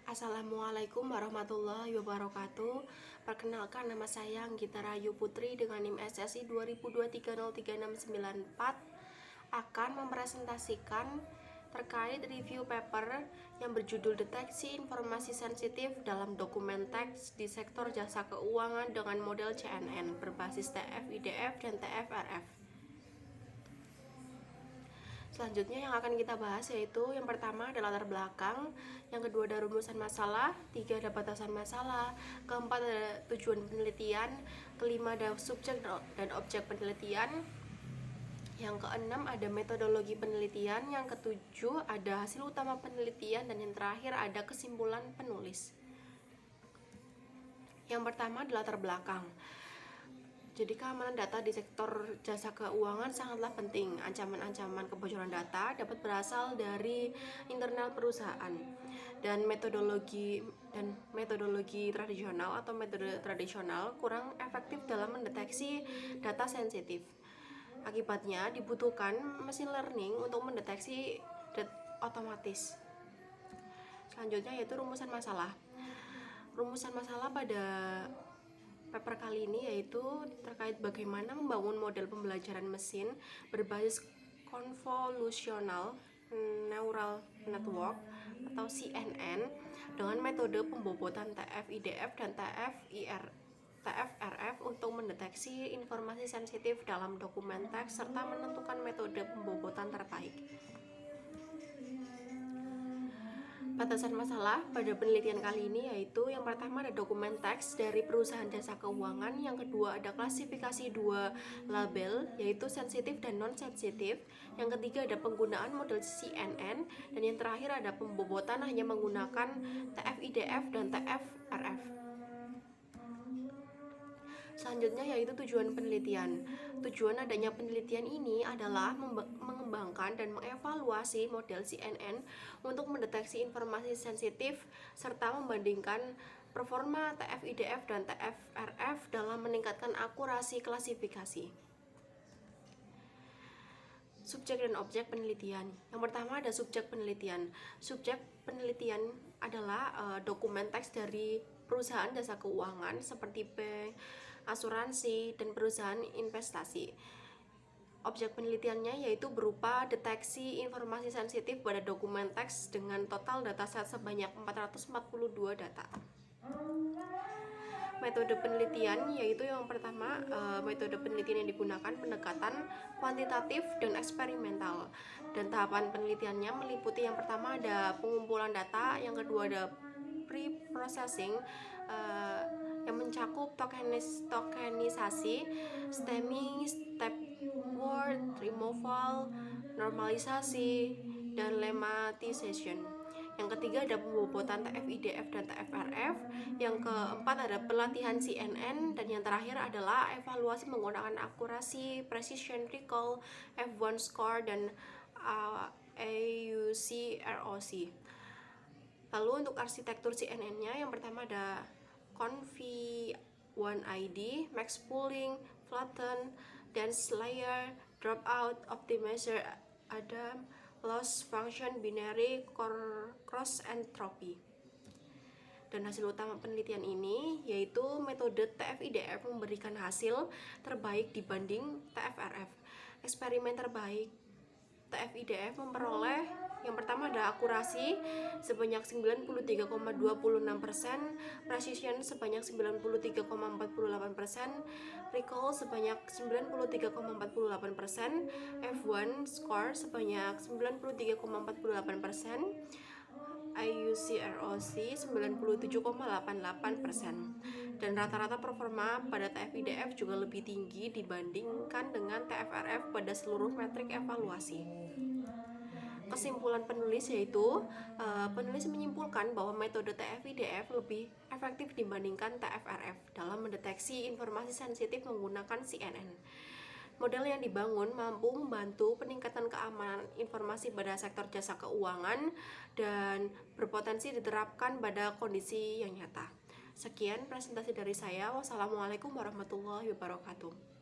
Assalamualaikum warahmatullahi wabarakatuh. Perkenalkan, nama saya Anggita Rayu Putri dengan NIM SSI 2023036694 akan mempresentasikan terkait review paper yang berjudul Deteksi Informasi Sensitif dalam Dokumen Teks di Sektor Jasa Keuangan dengan model CNN berbasis TF-IDF dan TF-RF. Selanjutnya yang akan kita bahas yaitu yang pertama adalah latar belakang, yang kedua ada rumusan masalah, tiga ada batasan masalah, keempat ada tujuan penelitian, kelima ada subjek dan objek penelitian, yang keenam ada metodologi penelitian, yang ketujuh ada hasil utama penelitian, dan yang terakhir ada kesimpulan penulis. Yang pertama adalah latar belakang. Jadi keamanan data di sektor jasa keuangan sangatlah penting. Ancaman-ancaman kebocoran data dapat berasal dari internal perusahaan dan metodologi tradisional atau metode tradisional kurang efektif dalam mendeteksi data sensitif. Akibatnya dibutuhkan machine learning untuk mendeteksi otomatis. Selanjutnya yaitu rumusan masalah. Rumusan masalah pada paper kali ini yaitu terkait bagaimana membangun model pembelajaran mesin berbasis convolutional neural network atau CNN dengan metode pembobotan TF-IDF dan TF-RF untuk mendeteksi informasi sensitif dalam dokumen teks serta menentukan metode pembobotan terbaik. Batasan masalah pada penelitian kali ini yaitu yang pertama ada dokumen teks dari perusahaan jasa keuangan, yang kedua ada klasifikasi dua label yaitu sensitif dan non-sensitif, yang ketiga ada penggunaan model CNN, dan yang terakhir ada pembobotan hanya menggunakan TF-IDF dan TF-RF. Selanjutnya yaitu tujuan penelitian. Tujuan adanya penelitian ini adalah mengembangkan dan mengevaluasi model CNN untuk mendeteksi informasi sensitif serta membandingkan performa TF-IDF dan TF-RF dalam meningkatkan akurasi klasifikasi. Subjek dan objek penelitian. Yang pertama ada subjek penelitian. Subjek penelitian adalah dokumen teks dari perusahaan jasa keuangan seperti bank, asuransi, dan perusahaan investasi. Objek penelitiannya yaitu berupa deteksi informasi sensitif pada dokumen teks dengan total dataset sebanyak 442 data. Metode penelitian yaitu yang pertama, metode penelitian yang digunakan pendekatan kuantitatif dan eksperimental, dan tahapan penelitiannya meliputi yang pertama ada pengumpulan data, yang kedua ada pre-processing yang mencakup tokenisasi, stemming, step word removal, normalisasi, dan lemmatization. Yang ketiga ada pembobotan TF-IDF dan TF-RF. Yang keempat ada pelatihan CNN, dan yang terakhir adalah evaluasi menggunakan akurasi, precision, recall, F1 score, dan AUC ROC. Lalu untuk arsitektur CNN-nya yang pertama ada Conv1ID, max pooling, flatten, dense layer, dropout, optimizer, Adam, loss function, binary, cross entropy. Dan hasil utama penelitian ini yaitu metode TF-IDF memberikan hasil terbaik dibanding TF-RF. Eksperimen terbaik TF-IDF memperoleh yang pertama ada akurasi sebanyak 93,26%, precision sebanyak 93,48%, recall sebanyak 93,48%, F1 score sebanyak 93,48%, AUC ROC 97,88%. Dan rata-rata performa pada TF-IDF juga lebih tinggi dibandingkan dengan TF-RF pada seluruh metrik evaluasi. Kesimpulan penulis yaitu penulis menyimpulkan bahwa metode TF-IDF lebih efektif dibandingkan TF-RF dalam mendeteksi informasi sensitif menggunakan CNN. Model yang dibangun mampu membantu peningkatan keamanan informasi pada sektor jasa keuangan dan berpotensi diterapkan pada kondisi yang nyata. Sekian presentasi dari saya. Wassalamualaikum warahmatullahi wabarakatuh.